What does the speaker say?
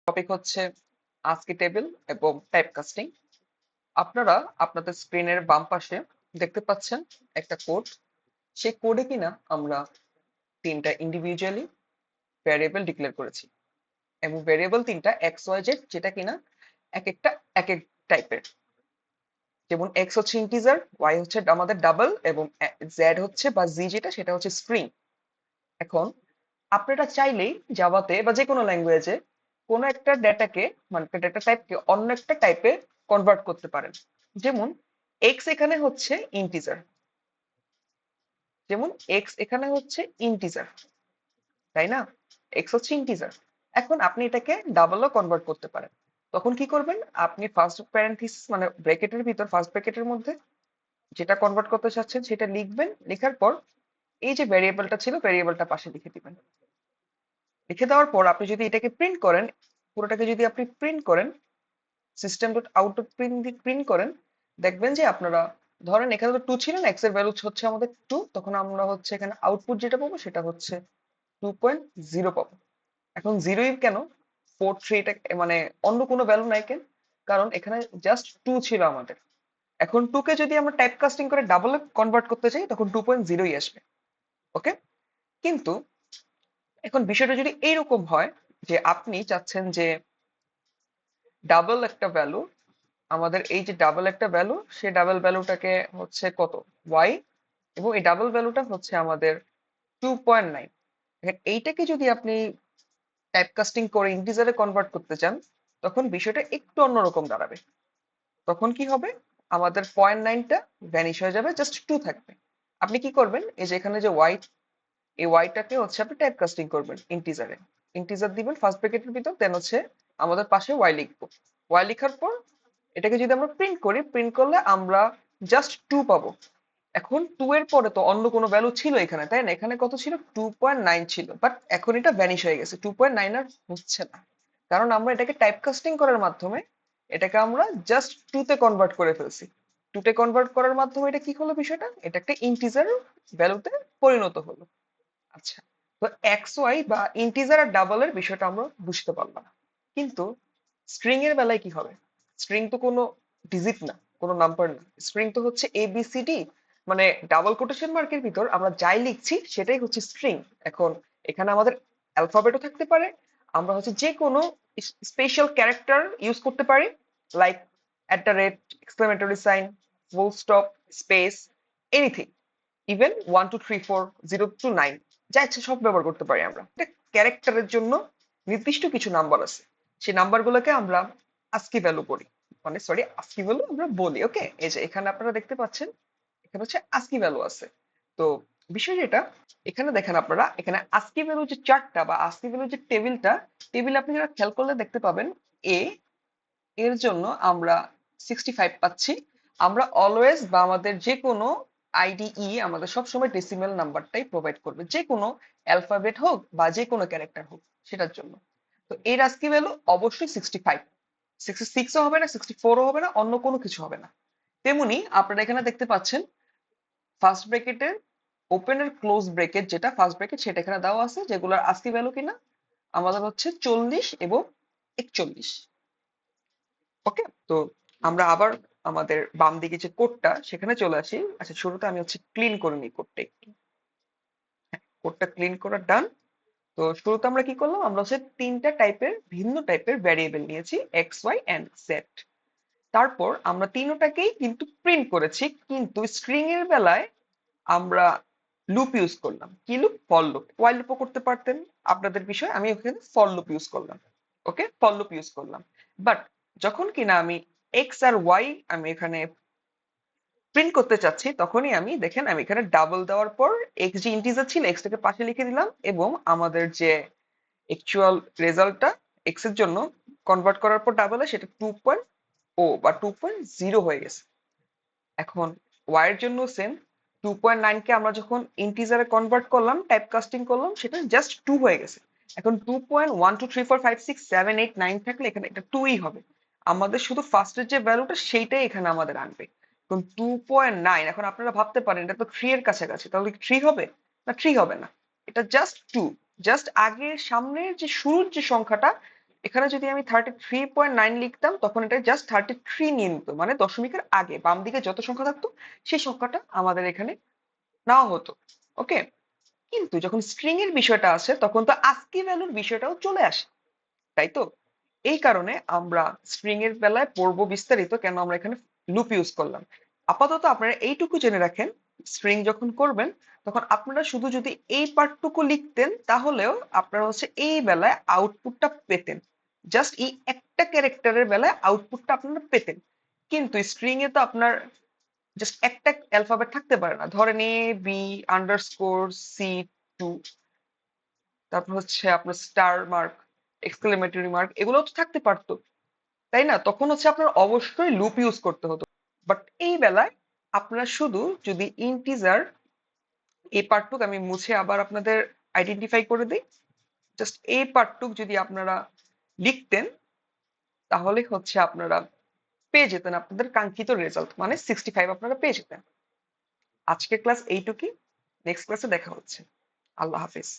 Topic হচ্ছে আজকি table এবং type casting. আপনারা আপনাদের স্ক্রিনের বাম পাশে দেখতে পাচ্ছেন একটা কোড। সেই কোডে কিনা আমরা তিনটা ইন্ডিভিজুয়ালি ভ্যারিয়েবল ডিক্লেয়ার করেছি এবং ভ্যারিয়েবল তিনটা এক্স ওয়াই জেড, যেটা কিনা এক একটা এক এক টাইপের। যেমন এক্স হচ্ছে ইন্টিজার, ওয়াই হচ্ছে আমাদের ডাবল এবং জেড হচ্ছে বা জি যেটা সেটা হচ্ছে স্ট্রিং। এখন আপনারা চাইলেই জাভাতে বা যে কোনো ল্যাঙ্গুয়েজে কোনো একটা ডেটাকে, মানে একটা ডেটা টাইপকে অন্য একটা টাইপে কনভার্ট করতে পারেন। যেমন এক্স এখানে হচ্ছে ইন্টিজার, যেমন এক্স এখানে হচ্ছে ইন্টিজার, তাই না? এক্স হচ্ছে ইন্টিজার। এখন আপনি এটাকে ডাবলও কনভার্ট করতে পারেন। তখন কি করবেন? আপনি ফার্স্ট প্যারেন্থিসিস মানে ব্র্যাকেটের ভিতর, ফার্স্ট ব্র্যাকেটের মধ্যে যেটা কনভার্ট করতে চাচ্ছেন সেটা লিখবেন। লেখার পর এই যে ভ্যারিয়েবলটা ছিল ভ্যারিয়েবলটা পাশে লিখে দিবেন। লিখে দেওয়ার পর আপনি যদি এটাকে প্রিন্ট করেন, পুরোটাকে যদি আপনি প্রিন্ট করেন, system dot out dot print করেন, দেখবেন যে আপনারা ধরেন এখানে তো টু ছিল না, এক্স এর ভ্যালু হচ্ছে আমাদের টু, তখন আমরা হচ্ছে এখানে আউটপুট যেটা পাবো সেটা হচ্ছে 2.0 পাবো। এখন জিরোই কেন? 4 3 এটা মানে অন্য কোনো ভ্যালু নাই কেন? কারণ এখানে জাস্ট টু ছিল আমাদের। এখন টু কে যদি আমরা টাইপ কাস্টিং করে ডাবলে কনভার্ট করতে চাই তখন 2.0ই আসবে। ওকে, কিন্তু এখন বিষয়টা যদি এইরকম হয় যে আপনি চাচ্ছেন যে ডাবল একটা ভ্যালু, আমাদের এই যে ডাবল একটা ভ্যালু, সেই ডাবল ভ্যালুটাকে হচ্ছে কত, ওয়াই, এবং এই ডাবল ভ্যালুটা হচ্ছে আমাদের 2.9। এইটাকে যদি আপনি টাইপ কাস্টিং করে ইন্টিজারে কনভার্ট করতে চান তখন বিষয়টা একটু অন্যরকম দাঁড়াবে। তখন কি হবে? আমাদের 0.9টা ভ্যানিশ হয়ে যাবে, জাস্ট টু থাকবে। আপনি কি করবেন? এই যে এখানে যে ওয়াই, এই ওয়াইটাকে হচ্ছে আপনি টাইপ কাস্টিং করবেন ইন্টিজারে। ইন্টিজার দিবেন ফার্স্ট ব্র্যাকেটের ভিতর, দেন হচ্ছে আমাদের পাশে ওয়াই লিখবো। ওয়াই লেখার পর এটাকে যদি আমরা প্রিন্ট করি, প্রিন্ট করলে আমরা জাস্ট টু পাবো। এখন টু এর পরে তো অন্য কোনো ভ্যালু ছিল এখানে, তাই না? এখানে কত ছিল? 2.9 ছিল, বাট এখন এটা ভ্যানিশ হয়ে গেছে, 2.9 আর হচ্ছে না। কারণ আমরা এটাকে টাইপ কাস্টিং করার মাধ্যমে এটাকে আমরা জাস্ট টু তে কনভার্ট করে ফেলছি। টু তে কনভার্ট করার মাধ্যমে এটা কি হলো? বিষয়টা এটা একটা ইন্টিজার ভ্যালুতে পরিণত হলো। আচ্ছা, তো এক্স ওয়াই বা ইন্টিজার আর ডাবল এর বিষয়টা আমরা বুঝতে পারলাম, কিন্তু স্ট্রিং এর বেলায় কি হবে? স্ট্রিং তো কোনো ডিজিট না, কোনো নাম্বার না। স্ট্রিং তো হচ্ছে এ বি সি ডি, মানে ডাবল কোটেশন মার্কের ভিতর আমরা যাই লিখছি সেটাই হচ্ছে স্ট্রিং। এখন এখানে আমাদের অ্যালফাবেটও থাকতে পারে, আমরা হচ্ছে যে কোনো স্পেশাল ক্যারেক্টার ইউজ করতে পারি, like at the rate, exclamatory sign, full stop, space, anything. Even 1 2 3 4 0 to 9, যা ইচ্ছে সব ব্যবহার করতে পারি আমরা। এটা ক্যারেক্টারের জন্য নির্দিষ্ট কিছু নাম্বার আছে, সেই নাম্বারগুলোকে আমরা আস্কি ভ্যালু করি, মানে সরি আস্কি ভ্যালু আমরা বলি। ওকে, এই যে এখানে আপনারা দেখতে পাচ্ছেন এখানে হচ্ছে আস্কি ভ্যালু আছে। তো বিষয় যেটা, এখানে দেখেন আপনারা, এখানে আস্কি ভ্যালু যে চার্টটা বা আস্কি ভ্যালু যে টেবিলটা, টেবিল আপনি যারা খেয়াল করলে দেখতে পাবেন এ এর জন্য আমরা 65 পাচ্ছি। আমরা অলওয়েজ বা আমাদের যে কোনো আইডিই আমাদের সবসময় ডেসিমেল নাম্বারটাই প্রোভাইড করবে, যে কোনো অ্যালফাবেট হোক বা যে কোনো ক্যারেক্টার হোক সেটার জন্য। তো এর আজকে ভ্যালু অবশ্যই 65, 66ও হবে না, 64ও হবে না, অন্য কোনো কিছু হবে না। তেমনি আপনারা এখানে দেখতে পাচ্ছেন ফার্স্ট ব্র্যাকেটের ওপেন আর ক্লোজ ব্র্যাকেট, যেটা ফার্স্ট ব্র্যাকেট সেটা এখানে দেওয়া আছে, যেগুলোর আজকে ভ্যালু কিনা আমাদের হচ্ছে 40 এবং 41। ওকে, তো আমরা আবার আমাদের বাম দিকে যে কোডটা সেখানে চলে আসি। আচ্ছা, শুরুতে আমি হচ্ছে ক্লিন করে নিই কোডটা একটু। কোডটা ক্লিন করা ডান। তো শুরুতে আমরা কি করলাম? আমরা হচ্ছে তিনটা টাইপের, ভিন্ন টাইপের ভ্যারিয়েবল নিয়েছি, এক্স ওয়াই এন্ড জেড। তারপর আমরা তিনটাকেই কিন্তু প্রিন্ট করেছি, কিন্তু স্ট্রিং এর বেলায় আমরা লুপ ইউজ করলাম। কি লুপ? For loop. ওয়াইল লুপও করতে পারতেন, আপনাদের বিষয়। আমি ওখানে ফর লুপ ইউজ করলাম। ওকে, ফর লুপ ইউজ করলাম। বাট যখন কিনা আমি এক্স আর ওয়াই আমি এখানে প্রিন্ট করতে চাচ্ছি, তখনই আমি দেখেন আমি এখানে ডাবল দেওয়ার পর এক্স যে ইন্টিজার ছিল এক্সটাকে পাশে লিখে দিলাম, এবং আমাদের যে অ্যাকচুয়াল রেজাল্টটা এক্স এর জন্য কনভার্ট করার পর ডাবলে সেটা 2.0 বা 2.0 হয়ে গেছে। এখন ওয়াই এর জন্য সেম, 2.9 কে আমরা যখন ইন্টিজারে কনভার্ট করলাম, টাইপ কাস্টিং করলাম, সেটা জাস্ট 2 হয়ে গেছে। এখন 2.1 2 3 4 5 6 7 8 9 থাকলে এখানে এটা 2ই হবে। আমাদের শুধু ফার্স্টের যে ভ্যালুটা সেইটাই এখানে আমাদের আনবে। এখন 2.9, এখন আপনারা ভাবতে পারেন এটা তো 3 এর কাছাকাছি, তাহলে কি 3 হবে? না, 3 হবে না, এটা জাস্ট 2। জাস্ট আগের সামনের যে শুরুর যে সংখ্যাটা এখানে যদি আমি 33.9 লিখতাম তখন এটা জাস্ট 33 নিয়ে নিত, মানে দশমিকের আগে বাম দিকে যত সংখ্যা থাকতো সেই সংখ্যাটা আমাদের এখানে নেওয়া হতো। ওকে, কিন্তু যখন স্ট্রিং এর বিষয়টা আসে তখন তো আস্কি ভ্যালুর বিষয়টাও চলে আসে, তাই তো? এই কারণে আমরা স্ট্রিং এর বেলায় পড়বো বিস্তারিত কেন আমরা এখানে লুপ ইউজ করলাম। আপাতত আপনারা এইটুকু জেনে রাখেন, স্ট্রিং যখন করবেন তখন আপনারা শুধু যদি এই পার্টটুকু লিখতেন তাহলেও আপনারা হচ্ছে এই বেলায় আউটপুটটা পেতেন, জাস্ট এই একটা ক্যারেক্টারের বেলায় আউটপুটটা আপনারা পেতেন। কিন্তু স্ট্রিং এ তো আপনার জাস্ট একটা অ্যালফাবেট থাকতে পারে না, ধরেন এ বি আন্ডারস্কোর C2, তারপর হচ্ছে আপনার স্টার মার্ক, এক্সক্লেমেটরি মার্ক, এগুলো তো থাকতে পারতো, তাই না? তখন হচ্ছে আপনার অবশ্যই লুপ ইউজ করতে হতো। বাট এই বেলায় আপনারা শুধু যদি ইন্টিজার, এই পার্টটুক আমি মুছে আবার আপনাদের আইডেন্টিফাই করে দিই, জাস্ট এই পার্টটুক যদি আপনারা লিখতেন তাহলে হচ্ছে আপনারা পেয়ে যেতেন আপনাদের কাঙ্ক্ষিত রেজাল্ট, মানে 65 আপনারা পেয়ে যেতেন। আজকের ক্লাস এইটুকুই, নেক্সট ক্লাসে দেখা হচ্ছে। আল্লাহ হাফিজ।